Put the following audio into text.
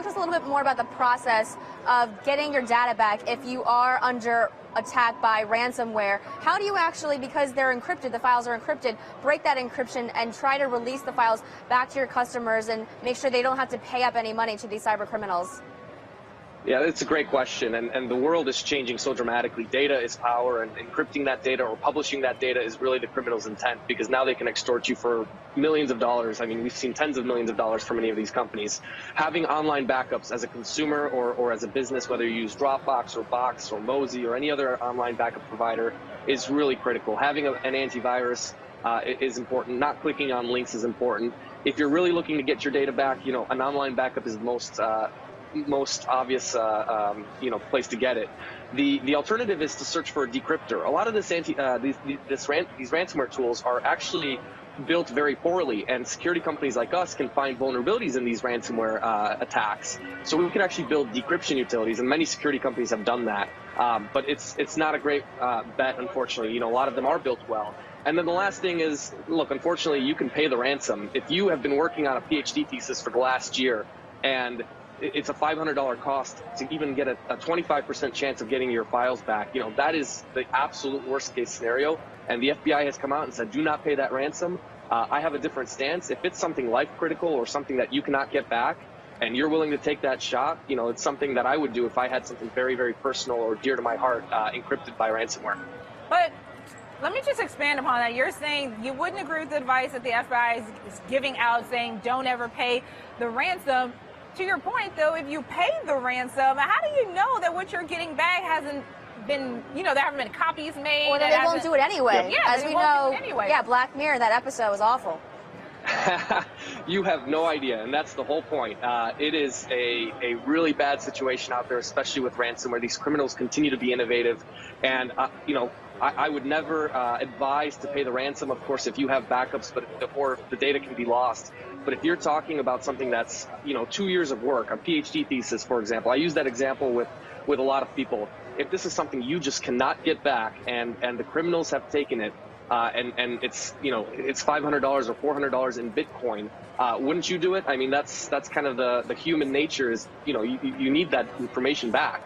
talk to us a little bit more about the process of getting your data back if you are under attack by ransomware. How do you actually, because they're encrypted, the files are encrypted, break that encryption and try to release the files back to your customers and make sure they don't have to pay up any money to these cyber criminals? Yeah, that's a great question, and the world is changing so dramatically. Data is power, and encrypting that data or publishing that data is really the criminal's intent, because now they can extort you for millions of dollars. I mean, we've seen tens of millions of dollars from many of these companies. Having online backups as a consumer or as a business, whether you use Dropbox or Box or Mozy or any other online backup provider, is really critical. Having an antivirus is important. Not clicking on links is important. If you're really looking to get your data back, you know, an online backup is the most obvious place to get it. The alternative is to search for a decryptor. A lot of these ransomware tools are actually built very poorly, and security companies like us can find vulnerabilities in these ransomware attacks. So we can actually build decryption utilities, and many security companies have done that. But it's not a great bet, unfortunately. You know, a lot of them are built well. And then the last thing is, look, unfortunately, you can pay the ransom. If you have been working on a PhD thesis for the last year and it's a $500 cost to even get a 25% chance of getting your files back, you know, that is the absolute worst case scenario. And the FBI has come out and said, do not pay that ransom. I have a different stance. If it's something life critical or something that you cannot get back and you're willing to take that shot, you know, it's something that I would do if I had something very, very personal or dear to my heart encrypted by ransomware. But let me just expand upon that. You're saying you wouldn't agree with the advice that the FBI is giving out, saying don't ever pay the ransom. To your point, though, if you pay the ransom, how do you know that what you're getting back hasn't been, you know, there haven't been copies made? Or that they won't do it anyway. Yeah, as we know, yeah, Black Mirror, that episode was awful. You have no idea, and that's the whole point. It is a really bad situation out there, especially with ransomware. These criminals continue to be innovative, and you know, I would never advise to pay the ransom, of course, if you have backups, or if the data can be lost. But if you're talking about something that's, you know, 2 years of work, a PhD thesis, for example, I use that example with a lot of people. If this is something you just cannot get back, and the criminals have taken it, and it's, you know, it's $500 or $400 in Bitcoin, wouldn't you do it? I mean, that's kind of the human nature is, you know, you need that information back.